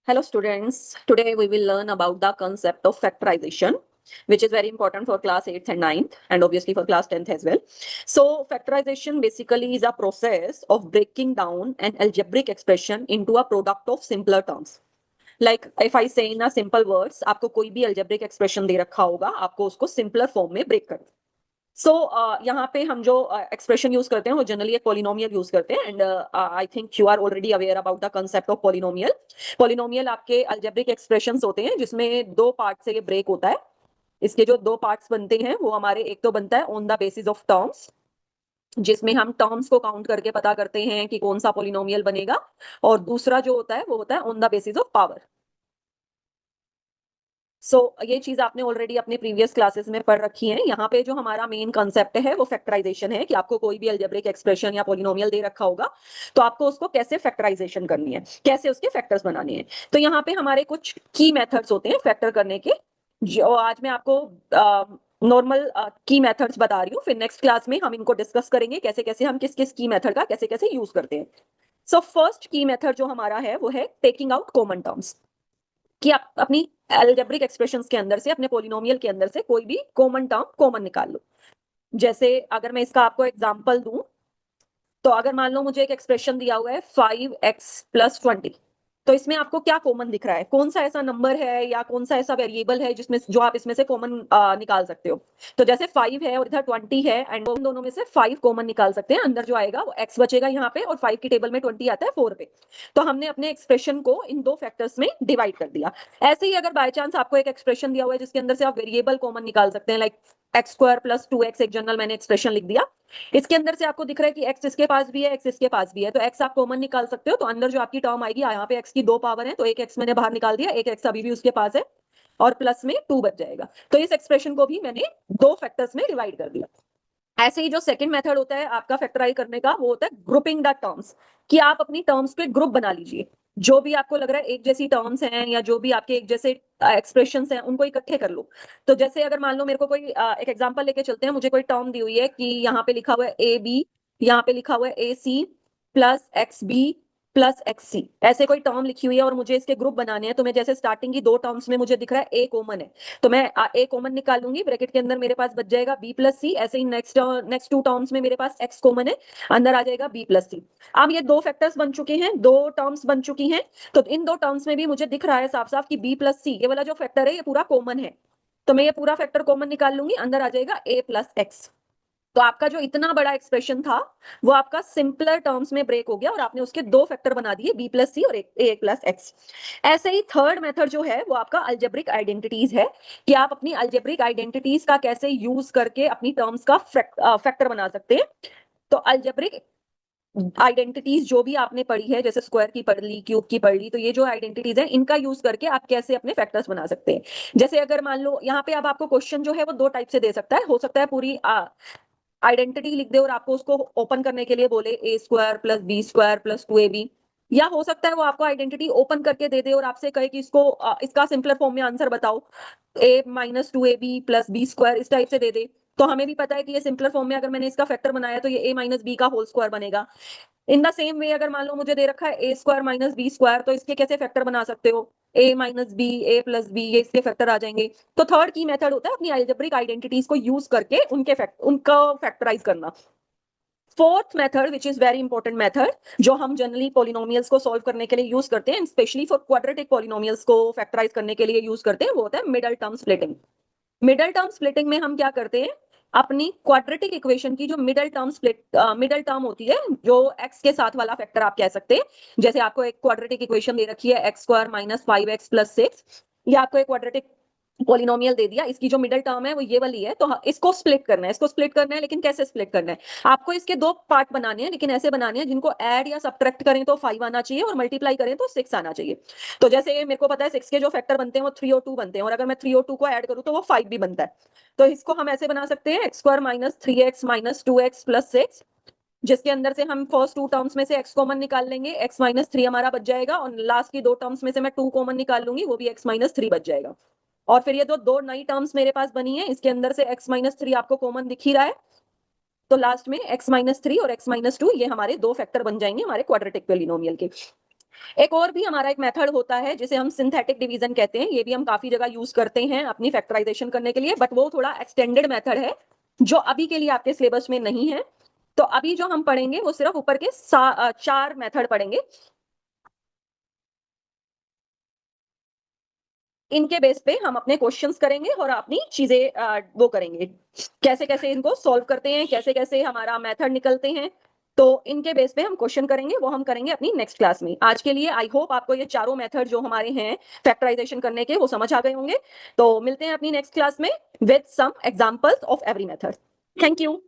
Hello students, today we will learn about the concept of factorization, which is very important for class 8th and 9th and obviously for class 10th as well. So factorization basically is a process of breaking down an algebraic expression into a product of simpler terms. Like if I say in a simple words, आपको कोई भी algebraic expression दे रखा होगा, आपको उसको simpler form में break करना। सो यहाँ पे हम जो एक्सप्रेशन यूज करते हैं वो जनरली एक पोलिनोमियल यूज करते हैं and I think you are already aware about the concept of polynomial. Polynomial आपके अल्जेब्रिक एक्सप्रेशंस होते हैं जिसमें दो पार्ट से ये ब्रेक होता है। इसके जो दो पार्ट्स बनते हैं वो हमारे एक तो बनता है on the basis of terms, जिसमें हम टर्म्स को काउंट करके पता करते हैं कि कौन सा पोलिनोमियल बनेगा, और दूसरा जो होता है वो होता है on the basis of power. ये चीज आपने ऑलरेडी अपने प्रीवियस क्लासेस में पढ़ रखी है। यहाँ पे जो हमारा मेन कंसेप्ट है वो फैक्टराइजेशन है कि आपको कोई भी अलजेब्रिक एक्सप्रेशन या पोलिनोमियल दे रखा होगा तो आपको उसको कैसे फैक्टराइजेशन करनी है, कैसे उसके फैक्टर्स बनाने हैं। तो यहाँ पे हमारे कुछ की मेथड्स होते हैं फैक्टर करने के, जो आज मैं आपको नॉर्मल की मेथड्स बता रही हूँ। फिर नेक्स्ट क्लास में हम इनको डिस्कस करेंगे कैसे कैसे हम किस किस की मेथड का कैसे कैसे यूज करते हैं। सो फर्स्ट की मेथड जो हमारा है वो है टेकिंग आउट कॉमन टर्म्स, कि आप अपनी अलजेब्रिक एक्सप्रेशंस के अंदर से, अपने पोलिनोमियल के अंदर से कोई भी कॉमन टर्म कॉमन निकाल लो। जैसे अगर मैं इसका आपको एग्जांपल दूं, तो अगर मान लो मुझे एक एक्सप्रेशन दिया हुआ है 5x+20, तो इसमें आपको क्या कॉमन दिख रहा है, कौन सा ऐसा नंबर है या कौन सा ऐसा वेरिएबल है जिसमें जो आप इसमें से कॉमन निकाल सकते हो। तो जैसे 5 है और इधर 20 है एंड उन दोनों में से 5 कॉमन निकाल सकते हैं। अंदर जो आएगा वो x बचेगा यहाँ पे, और 5 की टेबल में 20 आता है 4 पे। तो हमने अपने एक्सप्रेशन को इन दो फैक्टर्स में डिवाइड कर दिया। ऐसे ही अगर बाय चांस आपको एक एक्सप्रेशन दिया हुआ है जिसके अंदर से आप वेरिएबल कॉमन निकाल सकते हैं, लाइक x² + 2x, एक जनरल मैंने एक्सप्रेशन लिख दिया। इसके अंदर से आपको दिख रहा है कि x इसके पास भी है, x इसके पास भी है, तो x आप कॉमन निकाल सकते हो। तो अंदर जो आपकी टर्म आएगी, यहाँ पे x की दो पावर है तो एक x मैंने बाहर निकाल दिया, एक x अभी भी उसके पास है और प्लस में 2 बच जाएगा। तो इस एक्सप्रेशन को भी मैंने दो फैक्टर्स में डिवाइड कर दिया। ऐसे ही जो सेकंड मेथड होता है आपका फैक्टराइज करने का, वो होता है ग्रुपिंग द टर्म्स, कि आप अपनी टर्म्स पे ग्रुप बना लीजिए। जो भी आपको लग रहा है एक जैसी टर्म्स हैं या जो भी आपके एक जैसे एक्सप्रेशंस हैं उनको इकट्ठे कर लो। तो जैसे अगर मान लो मेरे को कोई एक एग्जांपल लेके चलते हैं, मुझे कोई टर्म दी हुई है कि यहाँ पे लिखा हुआ है ए बी, यहाँ पे लिखा हुआ है A C plus X B plus X C, ऐसे कोई टर्म लिखी हुई है और मुझे इसके ग्रुप बनाने हैं। तो मैं जैसे स्टार्टिंग की दो टर्म्स में मुझे दिख रहा है ए कॉमन है, तो मैं ए कॉमन निकालूंगी, ब्रैकेट के अंदर मेरे पास बच जाएगा बी प्लस सी। ऐसे ही नेक्स्ट नेक्स्ट टू टर्म्स में मेरे पास एक्स कॉमन है, अंदर आ जाएगा बी प्लस सी। अब ये दो फैक्टर्स बन चुके हैं, दो टर्म्स बन चुकी हैं। तो इन दो टर्म्स में भी मुझे दिख रहा है साफ साफ कि बी प्लस सी, ये वाला जो फैक्टर है ये पूरा कॉमन है। तो मैं ये पूरा फैक्टर कॉमन निकाल लूंगी, अंदर आ जाएगा ए प्लस एक्स। तो आपका जो इतना बड़ा एक्सप्रेशन था वो आपका सिंपलर टर्म्स में ब्रेक हो गया और आपने उसके दो फैक्टर बना दिए, बी प्लस सी और ए प्लस एक्स। ऐसे ही थर्ड मेथड जो है वो आपका अल्जेब्रिक आइडेंटिटीज है, कि आप अपनी अल्जेब्रिक आइडेंटिटीज का कैसे यूज करके अपनी टर्म्स का फैक्टर बना सकते हैं। तो अल्जेब्रिक आइडेंटिटीज जो भी आपने पढ़ी है, जैसे स्क्वायर की पढ़ ली, क्यूब की पढ़ ली, तो ये जो आइडेंटिटीज है इनका यूज करके आप कैसे अपने फैक्टर्स बना सकते हैं। जैसे अगर मान लो यहाँ पे अब आपको क्वेश्चन जो है वो दो टाइप से दे सकता है, हो सकता है पूरी आइडेंटिटी लिख दे और आपको उसको ओपन करने के लिए बोले a² + b² + 2ab, या हो सकता है वो आपको आइडेंटिटी ओपन करके दे दे और आपसे कहे कि इसको इसका सिंपलर फॉर्म में आंसर बताओ, a - 2ab + b², इस टाइप से दे दे। तो हमें भी पता है कि ये सिंपलर फॉर्म में अगर मैंने इसका फैक्टर बनाया तो ये a - b का होल स्क्वायर बनेगा। इन द सेम वे अगर मान लो मुझे दे रखा है a² - b², तो इसके कैसे फैक्टर बना सकते हो, a - b a+b, ये इसके फैक्टर आ जाएंगे। तो थर्ड की मेथड होता है अपनी अलजेब्रिक आइडेंटिटीज को यूज करके उनका फैक्टराइज करना। Fourth method which is very important method, जो हम जनरली पोलिनोमियल्स को सॉल्व करने के लिए यूज करते हैं, स्पेशली फॉर क्वाड्रेटिक पोलिनोमियल्स को फैक्टराइज करने के लिए यूज करते हैं, वो होता है middle term splitting. Middle term splitting में हम क्या करते हैं, अपनी क्वाड्रेटिक इक्वेशन की जो मिडल टर्म होती है, जो एक्स के साथ वाला फैक्टर आप कह सकते हैं। जैसे आपको एक क्वाड्रेटिक इक्वेशन दे रखी है x² - 5x + 6, या आपको एक क्वाड्रेटिक पोलिनोमियल दे दिया, इसकी जो मिडल टर्म है वो ये वाली है, तो इसको स्प्लिट करना है, इसको स्प्लिट करना है। लेकिन कैसे स्प्लिट करना है, आपको इसके दो पार्ट बनाने हैं, लेकिन ऐसे बनाने हैं जिनको ऐड या सब्ट्रैक्ट करें तो 5 आना चाहिए और मल्टीप्लाई करें तो 6 आना चाहिए। तो जैसे मेरे को पता है 6 के जो फैक्टर बनते हैं वो 3 और 2 बनते हैं, और अगर मैं 3 और 2 को ऐड करूं तो वो 5 भी बनता है। तो इसको हम ऐसे बना सकते हैं x² - 3x - 2x + 6, जिसके अंदर से हम फर्स्ट टू टर्म्स में से x कॉमन निकाल लेंगे, x - 3 हमारा बच जाएगा, और लास्ट की दो टर्म्स में से मैं 2 कॉमन निकाल लूंगी, वो भी x - 3 बच जाएगा। और फिर ये दो दो नई टर्म्स मेरे पास बनी है, इसके अंदर से x - 3 आपको कॉमन दिख ही रहा है, तो लास्ट में x - 3 और x - 2 ये हमारे दो फैक्टर बन जाएंगे हमारे क्वाड्रेटिक पोलिनोमियल के। एक और भी हमारा एक मेथड होता है जिसे हम सिंथेटिक डिवीजन कहते हैं, ये भी हम काफी जगह यूज करते हैं अपनी फैक्टराइजेशन करने के लिए, बट वो थोड़ा एक्सटेंडेड मेथड है जो अभी के लिए आपके सिलेबस में नहीं है। तो अभी जो हम पढ़ेंगे वो सिर्फ ऊपर के 4 मेथड पढ़ेंगे। इनके बेस पे हम अपने क्वेश्चंस करेंगे और अपनी चीजें वो करेंगे, कैसे कैसे इनको सॉल्व करते हैं, कैसे कैसे हमारा मेथड निकलते हैं। तो इनके बेस पे हम क्वेश्चन करेंगे, वो हम करेंगे अपनी नेक्स्ट क्लास में। आज के लिए आई होप आपको ये चारों मेथड जो हमारे हैं फैक्टराइजेशन करने के वो समझ आ गए होंगे। तो मिलते हैं अपनी नेक्स्ट क्लास में with some examples of every method. Thank you.